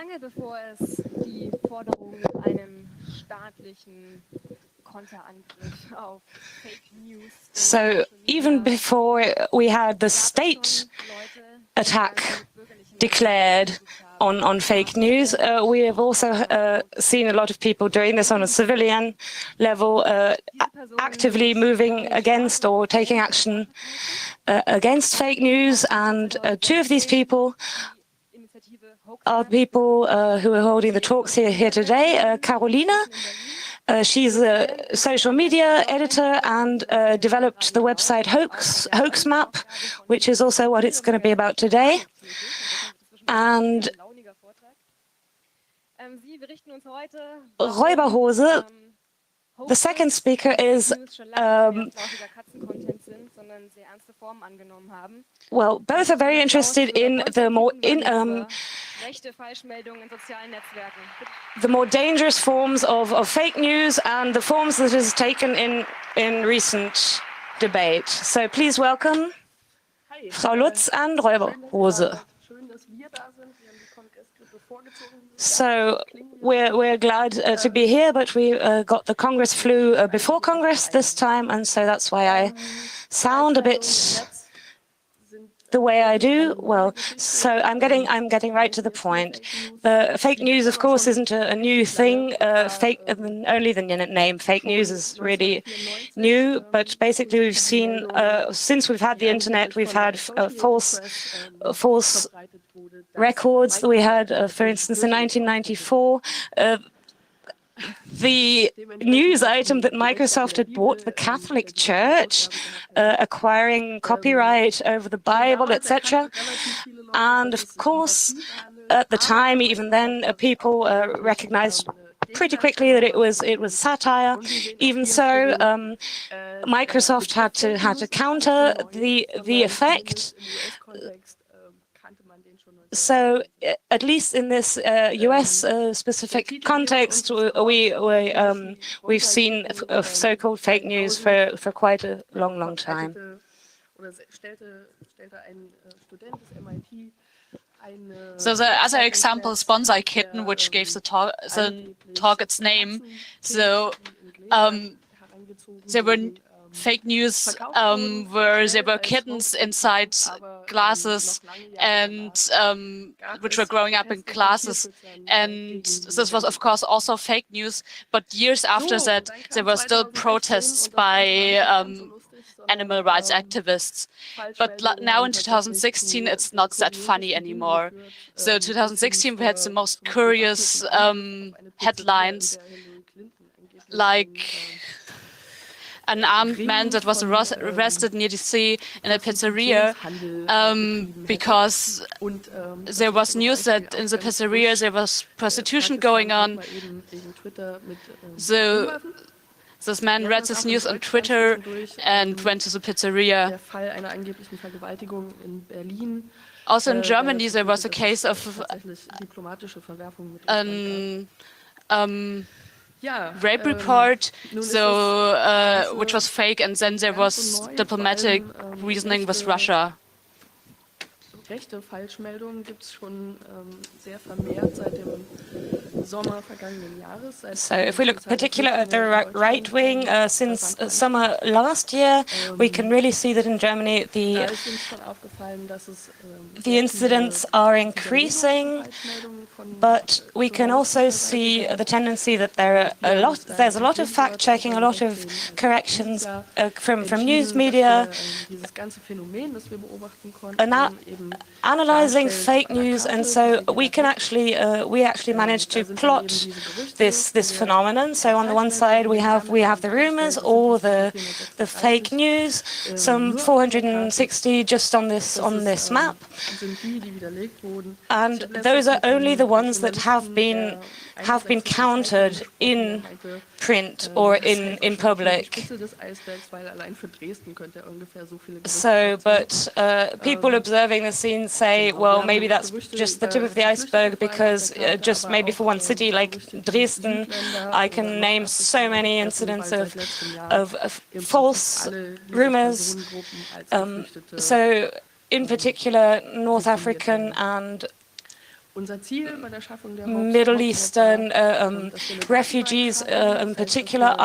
lange bevor es die Forderung einen staatlichen Konterangriff auf Fake News. So even before we had the state attack declared on fake news, we have also seen a lot of people doing this on a civilian level, actively moving against or taking action against fake news. And two of these people are people who are holding the talks here today. Carolina, she's a social media editor and developed the website Hoax Map, which is also what it's going to be about today. And Räuberhose, the second speaker is, well, both are very interested in the more dangerous forms of fake news and the forms that it has taken in recent debate. So please welcome Frau Lutz and Räuberhose. So we're glad to be here, but we got the Congress flu before Congress this time, and so that's why I sound a bit the way I do. Well, so I'm getting right to the point. Fake news, of course, isn't a new thing. Only the name fake news is really new. But basically, we've seen since we've had the internet, we've had false records. We had, for instance, in 1994. The news item that Microsoft had bought the Catholic Church, acquiring copyright over the Bible, etc. And of course, at the time, even then, people recognized pretty quickly that it was satire. Even so, Microsoft had to counter the effect. So, at least in this US specific context, we've seen so-called fake news for quite a long time. So the other example is Bonsai Kitten, which gave the talk its name. So there were fake news where there were kittens inside glasses and which were growing up in glasses, and this was of course also fake news. But years after that, there were still protests by animal rights activists. But now in 2016, it's not that funny anymore. So 2016, we had the most curious headlines, like an armed man that was arrested near the sea in a pizzeria because there was news that in the pizzeria there was prostitution going on. So this man read this news on Twitter and went to the pizzeria. Also in Germany there was a case of rape report, so which was fake, and then there was diplomatic reasoning with Russia. Rechte Falschmeldungen gibt es schon sehr vermehrt seit dem Sommer vergangenen Jahres. So if we look particularly at the right wing, since summer last year, we can really see that in Germany the incidents are increasing, but we can also see the tendency that there's a lot of fact-checking, a lot of corrections from news media, analyzing fake news, and so we actually managed to plot this phenomenon. So on the one side we have the rumors or the fake news, some 460 just on this map, and those are only the ones that have been countered in print or in public. So, but people observing the scene say, well, maybe that's just the tip of the iceberg, because just maybe for one city like Dresden, I can name so many incidents of false rumors. So, in particular, North African and Middle Eastern refugees in particular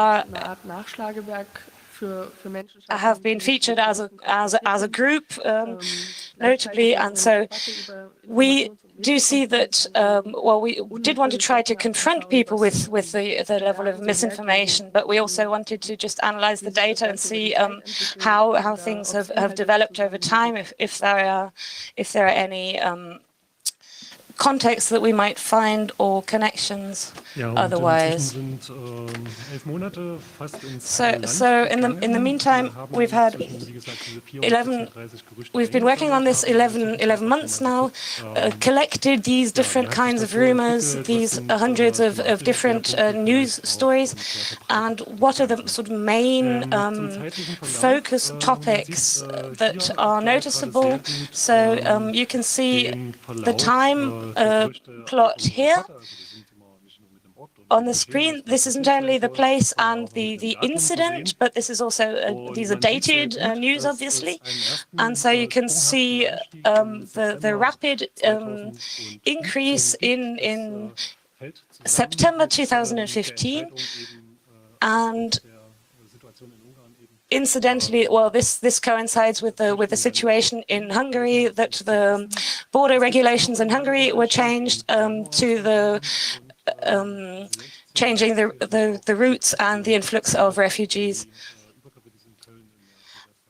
have been featured as a group, notably, and so we do see that, well, we did want to try to confront people with the level of misinformation, but we also wanted to just analyze the data and see how things have developed over time, if there are any contexts that we might find or connections otherwise. So in the meantime, we've been working on this 11 months now, collected these different kinds of rumors, these hundreds of different news stories, and what are the sort of main focus topics that are noticeable. So you can see the time plot here on the screen. This isn't only the place and the incident, but this is also these are dated news, obviously, and so you can see the rapid increase in September 2015, and incidentally, well, this coincides with the situation in Hungary, that the border regulations in Hungary were changed to the changing the routes and the influx of refugees.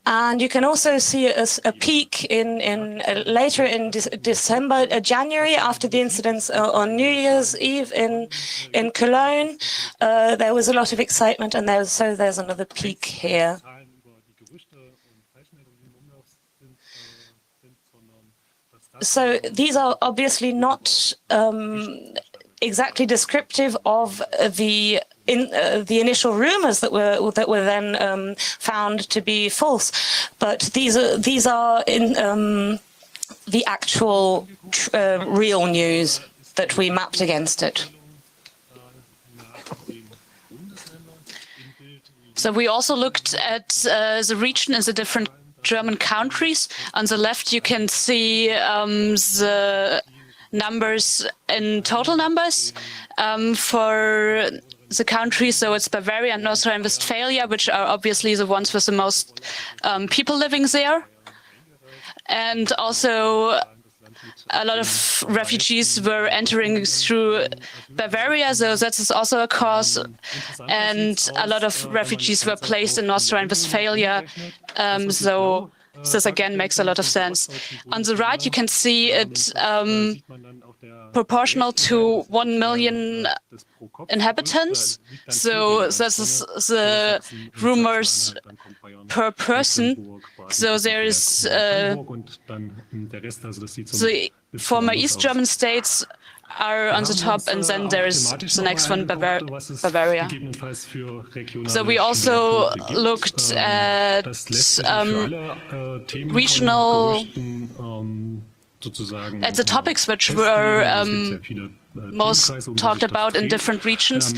And you can also see a peak later in December, January, after the incidents on New Year's Eve in Cologne. There was a lot of excitement, and there's another peak here. So these are obviously not exactly descriptive of the initial rumors that were then found to be false, but these are in the actual real news that we mapped against it. So we also looked at the region in the different German countries. On the left, you can see the numbers in total numbers for the countries. So it's Bavaria and North Rhine-Westphalia, which are obviously the ones with the most people living there. And also a lot of refugees were entering through Bavaria, so that is also a cause. And a lot of refugees were placed in North Rhine-Westphalia, so this again makes a lot of sense. On the right, you can see it proportional to 1 million inhabitants. So this is the rumors per person. So there is the former East German states are on the top, and then there is the next one, Bavaria. So we also looked at regional, at the topics which were most talked about in different regions.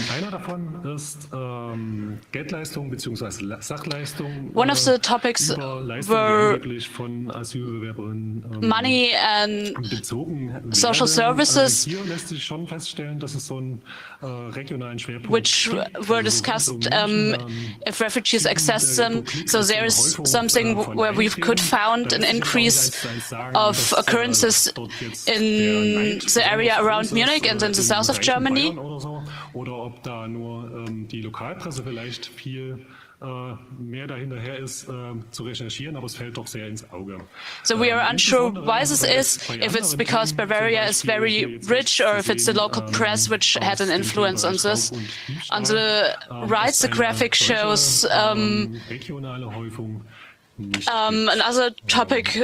One of the topics were money and social services, which were discussed if refugees access them. So there is something where we could found an increase of occurrences in the area around Munich and in the south of Germany. So we are unsure why this is, if it's because Bavaria is very rich or if it's the local press which had an influence on this. On the right, the graphic shows another topic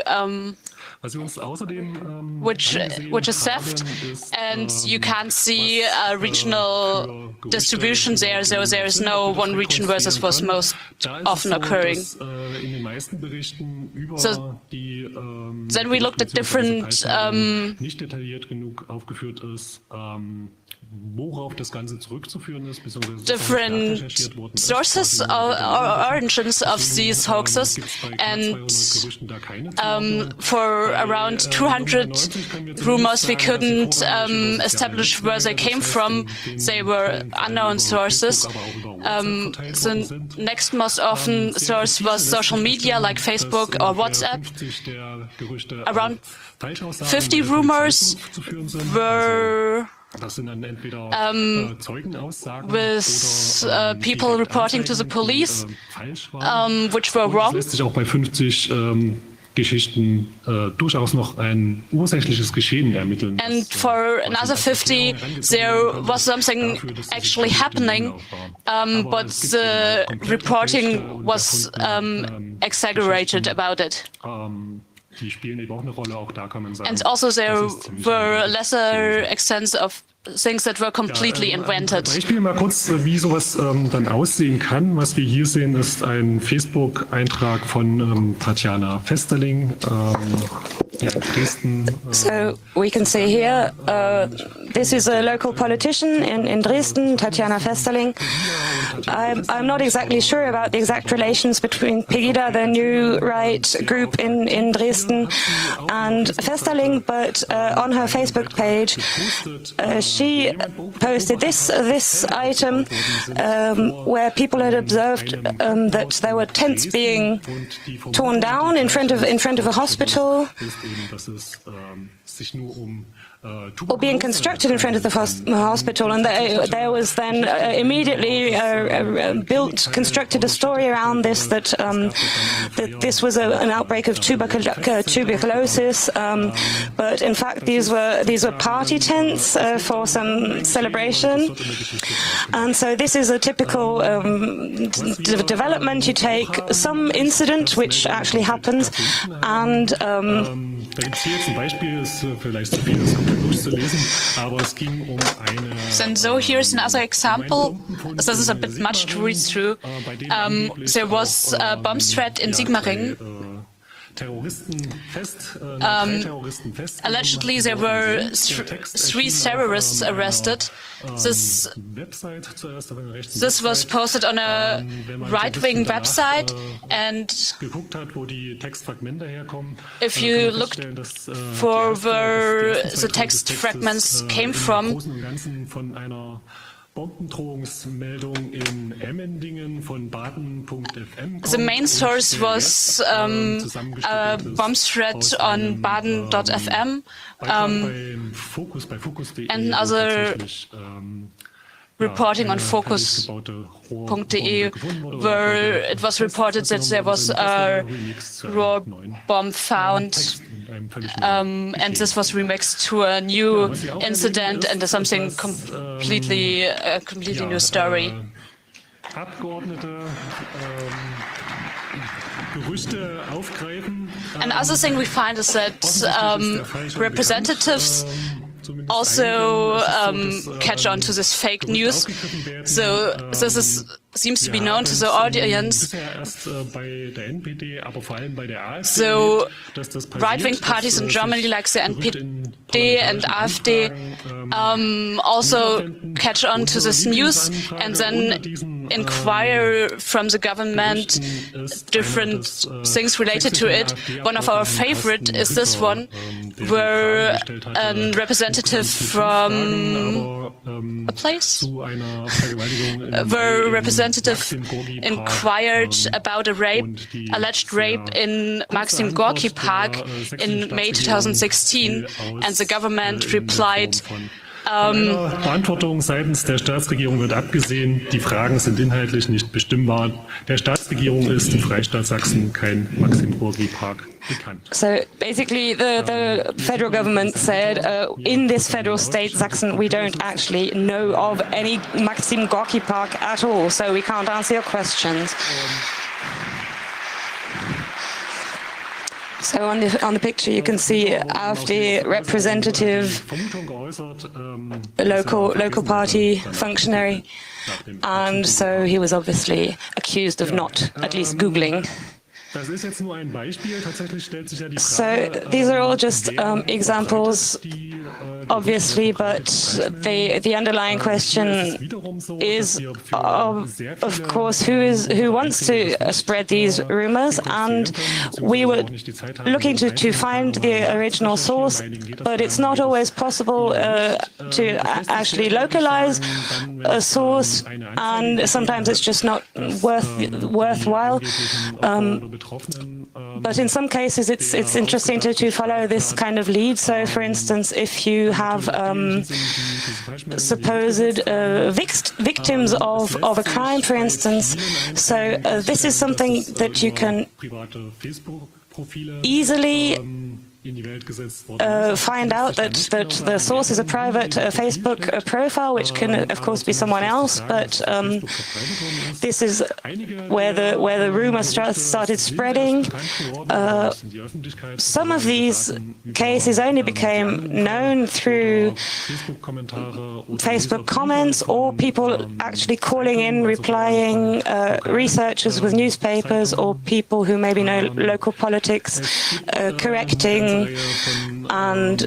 which is theft, and you can see a regional distribution there, so there is no one region where this was most often occurring. So then we looked at different different sources or origins of these hoaxes, and for around 200 rumors we couldn't establish where they came from. They were unknown sources. The next most often source was social media like Facebook or WhatsApp. Around 50 rumors were with people reporting to the police, which were wrong. Geschichten durchaus noch ein ursächliches Geschehen ermitteln. And for another 50, there was something actually happening, but the reporting was exaggerated about it. Die spielen eben auch eine Rolle, auch da kann man sagen. And also there were lesser extents of things that were completely invented. Beispiel mal kurz, wie sowas dann aussehen kann. Was wir hier sehen, ist ein Facebook-Eintrag von Tatjana Vesterling in Dresden. So we can see here, this is a local politician in Dresden, Tatjana Vesterling. I'm not exactly sure about the exact relations between Pegida, the new right group in Dresden, and Vesterling, but on her Facebook page, she posted this item where people had observed that there were tents being torn down in front of a hospital, or being constructed in front of the hospital, and there was then immediately constructed a story around this that this was an outbreak of tuberculosis, but in fact these were party tents for some celebration, and so this is a typical development. You take some incident which actually happens, and and so here's another example. This is a bit much to read through. There was a bomb threat in Sigmaringen. Allegedly, there were three terrorists arrested. This was posted on a right-wing website, and if you look for where the text fragments came from, the main source was a bomb threat on baden.fm and another reporting on focus.de, where it was reported that there was a raw bomb found, and this was remixed to a new incident and something completely new story. Another thing we find is that representatives also catch on to this fake news. So this seems to be known to the audience. So right-wing parties in Germany like the NPD and AfD also catch on to this news and then inquire from the government different things related to it. One of our favorite is this one, where a representative from a place, where a representative inquired about a alleged rape in Maxim Gorki Park in May 2016, and the government replied, Verantwortung seitens der Staatsregierung wird abgesehen. Die Fragen sind inhaltlich nicht bestimmbar. Der Staatsregierung ist im Freistaat Sachsen kein Maxim Gorki Park bekannt. So basically the federal government said in this federal state Sachsen we don't actually know of any Maxim Gorki Park at all, so we can't answer your questions. So on the picture you can see AfD representative, a local party functionary, and so he was obviously accused of not at least Googling So these are all just examples, obviously, but the underlying question is, of course, who wants to spread these rumors? And we were looking to find the original source, but it's not always possible to actually localize a source, and sometimes it's just not worthwhile. But in some cases, it's interesting to follow this kind of lead. So, for instance, if you have supposed victims of a crime, for instance, so this is something that you can easily find out that the source is a private Facebook profile, which can, of course, be someone else. But this is where the rumor started spreading. Some of these cases only became known through Facebook comments or people actually calling in, replying, researchers with newspapers or people who maybe know local politics, correcting and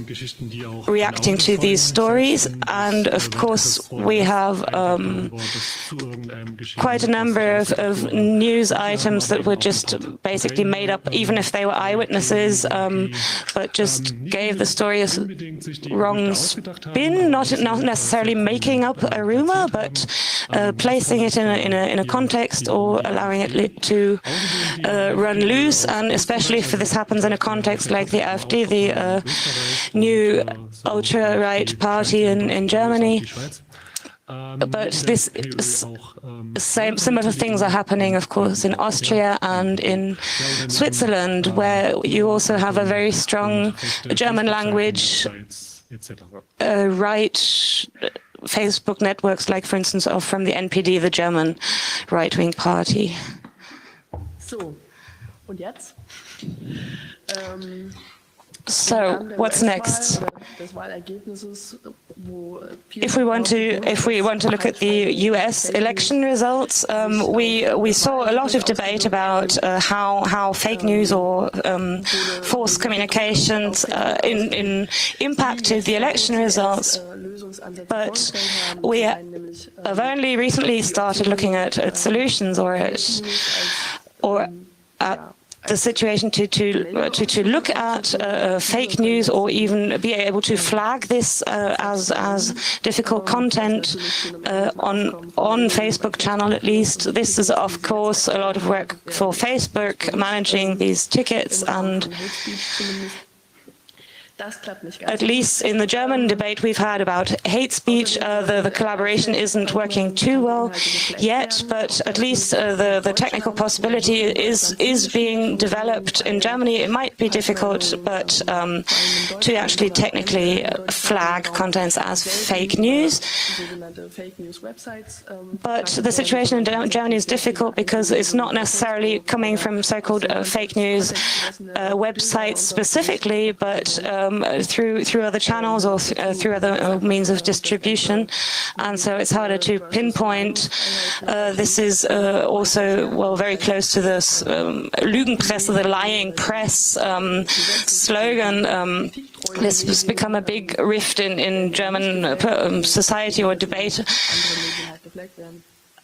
reacting to these stories. And of course, we have quite a number of news items that were just basically made up, even if they were eyewitnesses, but just gave the story a wrong spin, not necessarily making up a rumor, but placing it in a context or allowing it to run loose. And especially if this happens in a context like the AfD, the new ultra-right party in Germany. But similar things are happening, of course, in Austria and in Switzerland, where you also have a very strong German language right Facebook networks, like, for instance, from the NPD, the German right-wing party. So, und jetzt? So, what's next? If we want to look at the U.S. election results, we saw a lot of debate about how fake news or false communications impacted the election results. But we have only recently started looking at solutions or at the situation to look at fake news or even be able to flag this as difficult content on Facebook channel at least. This is of course a lot of work for Facebook, managing these tickets, and at least in the German debate we've had about hate speech, the collaboration isn't working too well yet, but at least the technical possibility is being developed in Germany. It might be difficult, but to actually technically flag contents as fake news. But the situation in Germany is difficult because it's not necessarily coming from so-called fake news websites specifically, but through other channels or through other means of distribution, and so it's harder to pinpoint. This is also very close to this Lügenpresse, the lying press slogan. This has become a big rift in German society or debate.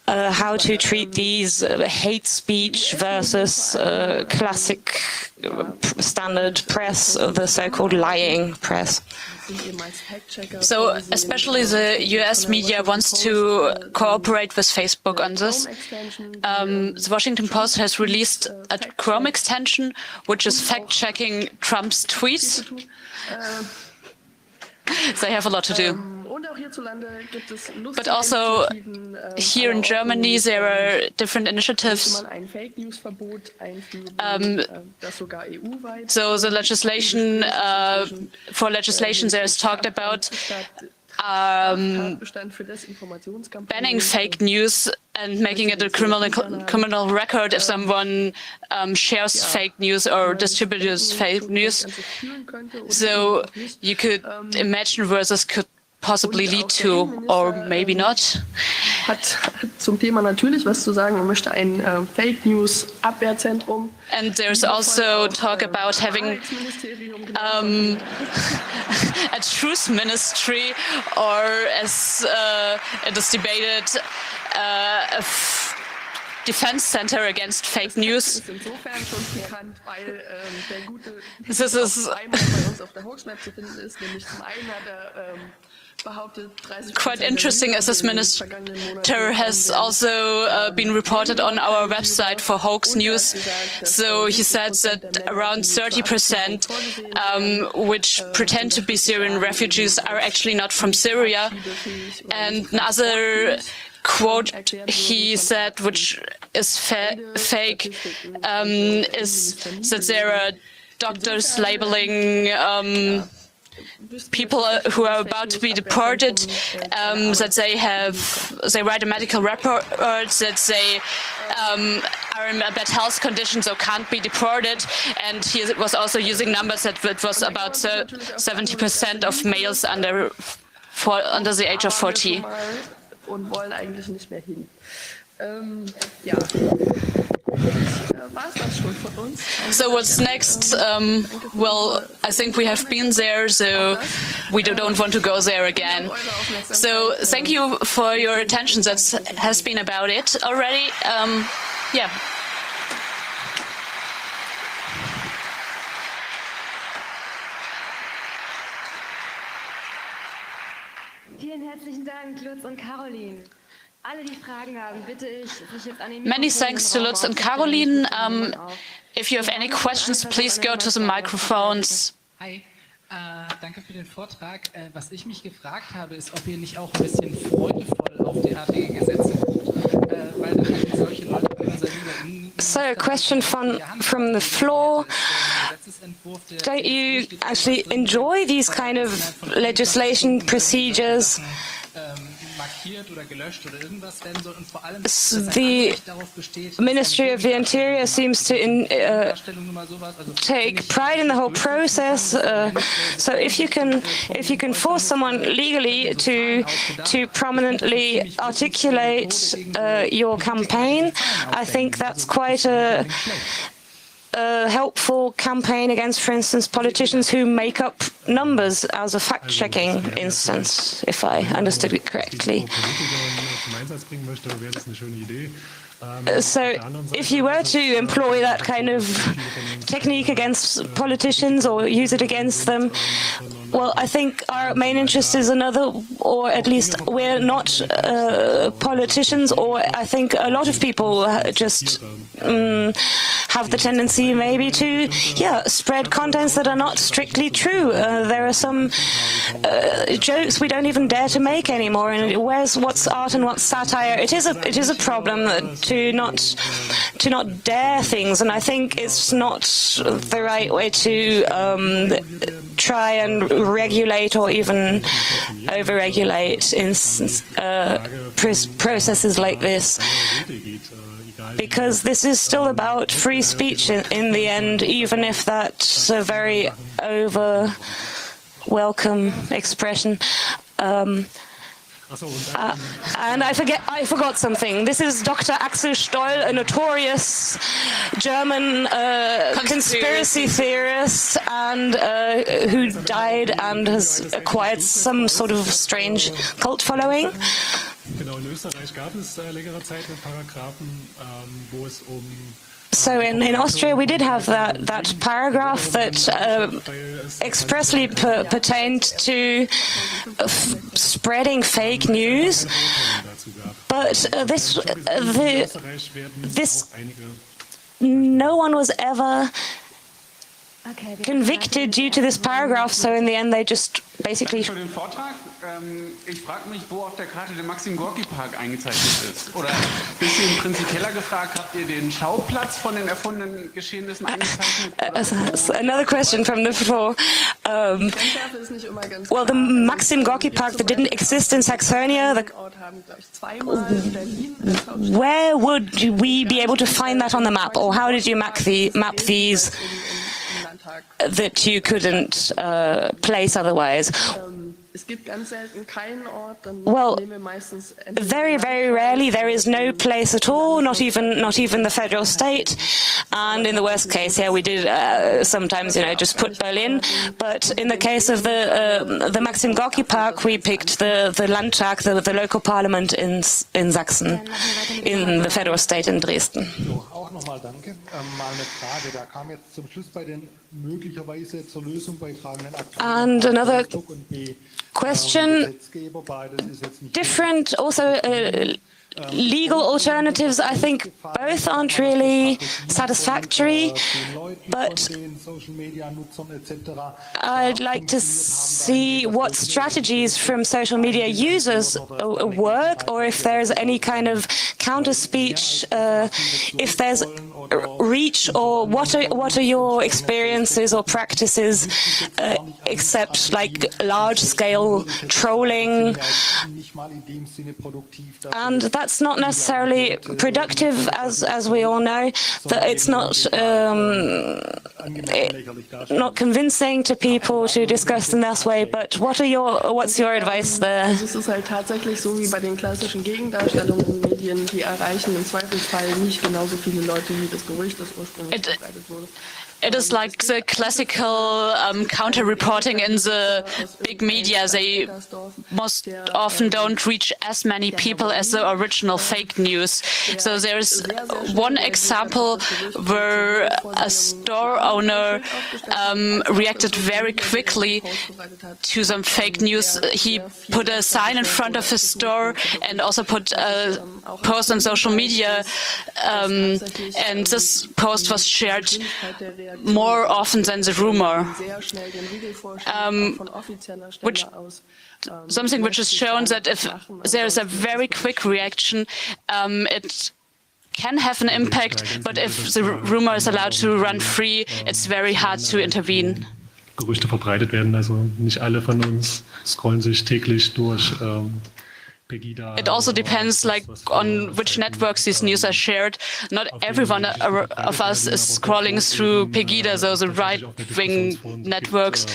How to treat these hate speech versus classic standard press, the so-called lying press. So especially the US media wants to cooperate with Facebook on this. The Washington Post has released a Chrome extension which is fact-checking Trump's tweets. They have a lot to do. But also here in Germany there are different initiatives. So the legislation, for legislation there is talked about banning fake news and making it a criminal record if someone shares fake news or distributes fake news. So you could imagine where this could possibly lead to, or maybe not. hat zum Thema natürlich was zu sagen und möchte ein Fake News Abwehrzentrum. And there's also talk about having a truth ministry, or as it is debated, a defense center against fake news. Insofern schon bekannt, weil der gute This is einmal bei uns auf der Hoaxmap zu finden ist, nämlich zum einen hat er behauptet, 30% quite interesting, as this minister has also been reported on our website for hoax news. So he said that around 30% which pretend to be Syrian refugees are actually not from Syria. And another quote he said, which is fake, is that there are doctors labeling people who are about to be deported, that they write a medical report, that they are in a bad health condition, so can't be deported. And he was also using numbers that it was about 70% of males under the age of 40. Und wollen eigentlich nicht mehr hin. So what's next? Well, I think we have been there, so we don't want to go there again. So thank you for your attention. That has been about it already. Yeah. Vielen herzlichen Dank, Lutz und Caroline. Alle, die Fragen haben, bitte ich, sich jetzt an den Many thanks to Lutz and Caroline. If you have any questions, please go to the microphones. Hi, danke für den Vortrag. Was ich mich gefragt habe, ist, ob ihr nicht auch ein bisschen freudevoll auf derartige Gesetze guckt, weil dann halt solche Leute bei unserer Liga. So, a question from the floor. Don't you actually enjoy these kind of legislation procedures? The Ministry of the Interior seems to take pride in the whole process. So if you can force someone legally to prominently articulate your campaign, I think that's quite a helpful campaign against, for instance, politicians who make up numbers as a fact-checking instance, if I understood it correctly. So if you were to employ that kind of technique against politicians or use it against them, well, I think our main interest is another, or at least we're not politicians, or I think a lot of people just have the tendency maybe to, spread contents that are not strictly true. There are some jokes we don't even dare to make anymore, and what's art and what's satire? It is a problem to not dare things, and I think it's not the right way to try and regulate or even over-regulate processes like this, because this is still about free speech in the end, even if that's a very over-welcome expression. And I forgot something. This is Dr. Axel Stoll, a notorious German conspiracy theorist, and who died and has acquired some sort of strange cult following. Genau, in Österreich gab es längere Zeit einen Paragraphen, wo es So in Austria we did have that paragraph that expressly pertained to spreading fake news, but no one was ever convicted due to this paragraph, so in the end they just basically... Für den Vortrag. Ich frage mich, wo auf der Karte der Maxim-Gorki-Park eingezeichnet ist. Oder ein bisschen prinzipieller gefragt, habt ihr den Schauplatz von den erfundenen Geschehnissen eingezeichnet? Another question from the floor. Well, the Maxim Gorki Park that didn't exist in Saxonia, where would we be able to find that on the map, or how did you map these that you couldn't place otherwise? Es gibt ganz selten keinen Ort, dann Well, nehmen wir meistens very, very rarely there is no place at all, not even the federal state. And in the worst case, yeah, we did sometimes, just put Berlin. But in the case of the Maxim Gorki Park, we picked the Landtag, the local parliament in Sachsen, in the federal state in Dresden. So, auch nochmal danke. Mal eine Frage, da kam jetzt zum Schluss bei den möglicherweise zur Lösung beitragenden Akteuren And another und B, question, Gesetzgeber, beides ist jetzt nicht different also legal alternatives. I think both aren't really satisfactory, but I'd like to see what strategies from social media users work, or if there's any kind of counter speech, if there's reach, or what are your experiences or practices, except like large-scale trolling, and that's not necessarily productive, as we all know. That it's not convincing to people to discuss in this way. But what's your advice there? Also es ist halt tatsächlich so wie bei den klassischen Gegendarstellungen in Medien, die erreichen im Zweifelsfall nicht genauso viele Leute, wie das Gerücht, das ursprünglich verbreitet wurde. It is like the classical counter-reporting in the big media. They most often don't reach as many people as the original fake news. So there's one example where a store owner reacted very quickly to some fake news. He put a sign in front of his store and also put a post on social media, and this post was shared more often than the rumor, something which is shown that if there is a very quick reaction, it can have an impact, but if the rumor is allowed to run free, it's very hard to intervene. Gerüchte verbreitet werden, also nicht alle von uns scrollen sich täglich durch It also depends on which networks these news are shared. Not everyone of us is scrolling through Pegida, so the right-wing networks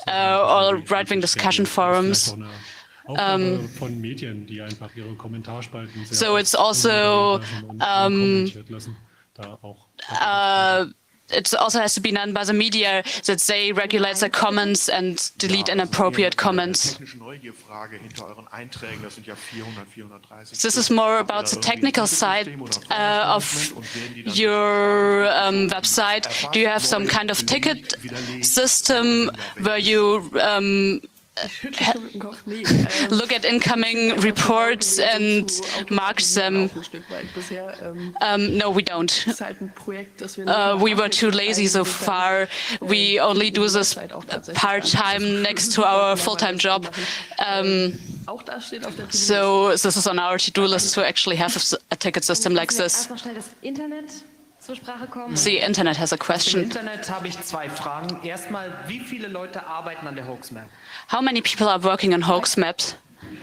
or right-wing discussion forums. So it's also it also has to be done by the media, that they regulate their comments and delete inappropriate comments. This is more about the technical side of your website. Do you have some kind of ticket system where you look at incoming reports and mark them? No, we don't. We were too lazy so far. We only do this part-time next to our full-time job. So this is on our to-do list to actually have a ticket system like this. The Internet has a question. Internet habe ich zwei Fragen. Erstmal, wie viele Leute arbeiten an der Hoaxmap? How many people are working on hoax maps?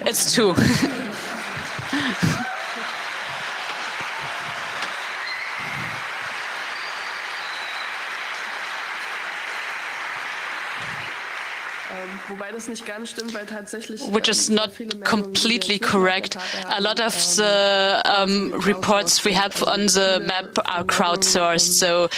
It's 2. Wobei das nicht ganz stimmt, weil tatsächlich which is not completely correct. A lot of the reports we have on the map are crowdsourced, so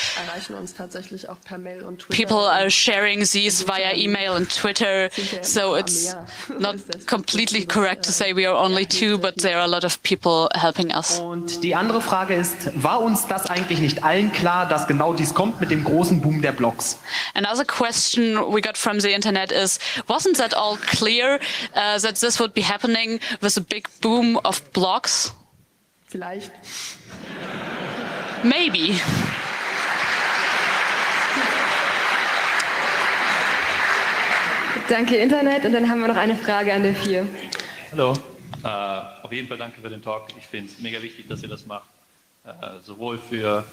people are sharing these via email and Twitter, so it's not completely correct to say we are only 2, but there are a lot of people helping us. Und die andere Frage ist, war uns das eigentlich nicht allen klar, dass genau dies kommt mit dem großen Boom der Blogs? Another question we got from the internet is, wasn't that all clear that this would be happening with a big boom of blogs? Vielleicht. Maybe. Danke Internet, und dann haben wir noch eine Frage an der 4. Hallo, auf jeden Fall danke für den Talk. Ich finde es mega wichtig, dass ihr das macht, sowohl für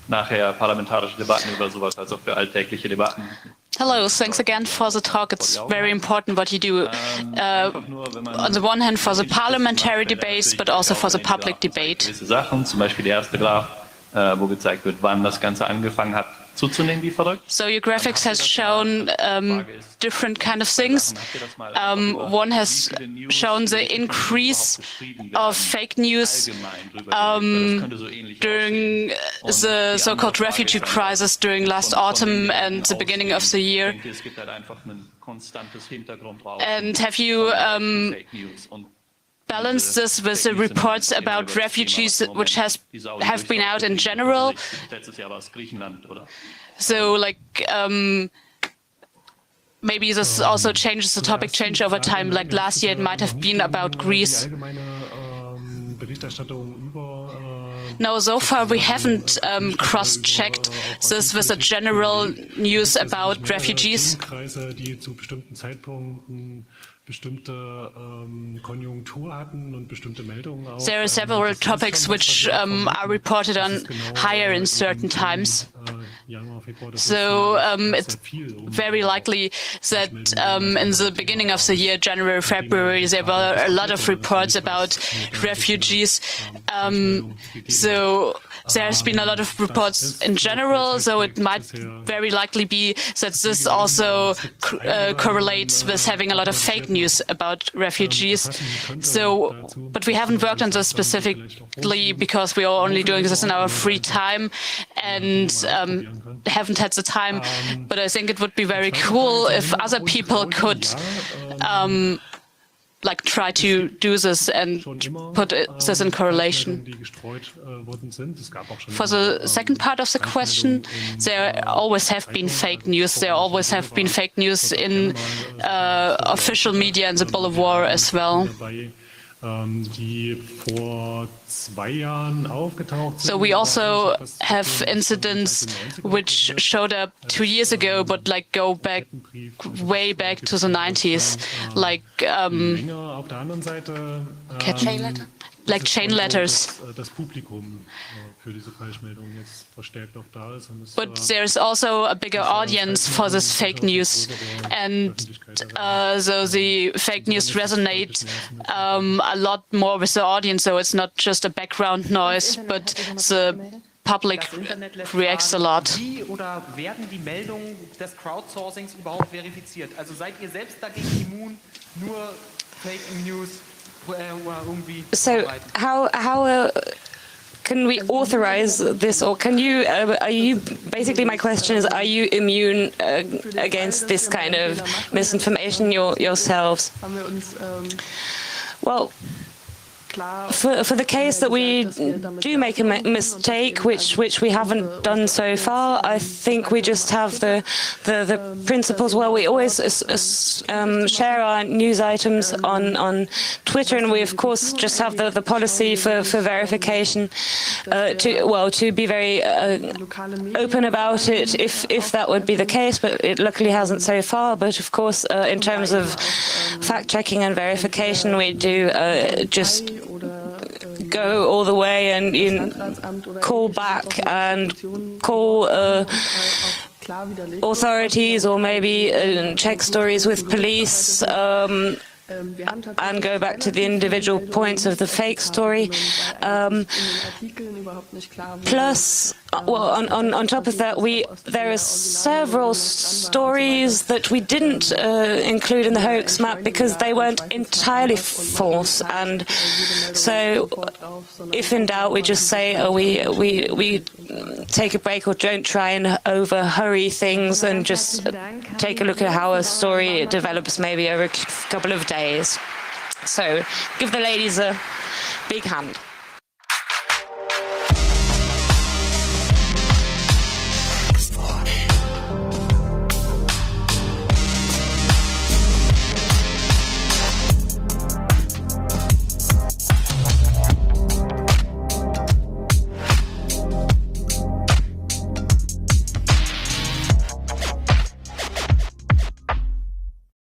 nachher parlamentarische Debatten über sowas als auch für alltägliche Debatten. Hello, thanks again for the talk. It's very important what you do. On the one hand for the parliamentary debates, but also for the public debate. Gewisse Sachen, zum Beispiel die erste wo gezeigt wird, wann das Ganze angefangen hat zuzunehmen, wie verrückt. So your graphics has shown different kind of things. One has shown the increase of fake news during the so-called refugee crisis during last autumn and the beginning of the year. And have you balance this with the reports about refugees which have been out in general? So, like, maybe this also changes, the topic change over time. Like last year, it might have been about Greece. No, so far we haven't cross-checked this with the general news about refugees. There are several topics which are reported on higher in certain times. So it's very likely that in the beginning of the year, January, February, there were a lot of reports about refugees. So there's been a lot of reports in general, so it might very likely be that this also correlates with having a lot of fake news about refugees. So, but we haven't worked on this specifically because we are only doing this in our free time and haven't had the time. But I think it would be very cool if other people could like try to do this and put this in correlation. For the second part of the question, there always have been fake news. There always have been fake news in official media and the Boulevard as well. So we also have incidents which showed up 2 years ago, but like go back way back to the 90s, like chain letters. But there's also a bigger audience for this fake news, and so the fake news resonate a lot more with the audience, so it's not just a background noise, but the public reacts a lot. Wie oder werden die Meldungen des Crowdsourcings überhaupt verifiziert? Also seid ihr selbst dagegen immun, nur Fake News irgendwie So how can we authorize this, or can you, are you, basically my question is, are you immune against this kind of misinformation yourselves? Well, for the case that we do make a mistake, which we haven't done so far, I think we just have the principles. Well, we always share our news items on Twitter, and we of course just have the policy for verification to be very open about it if that would be the case. But it luckily hasn't so far. But of course, in terms of fact checking and verification, we do just go all the way and call back and call authorities, or maybe check stories with police and go back to the individual points of the fake story. Plus, well, on top of that, there are several stories that we didn't include in the hoax map because they weren't entirely false, and so if in doubt, we just say we take a break or don't try and over-hurry things and just take a look at how a story develops maybe over a couple of days. So give the ladies a big hand.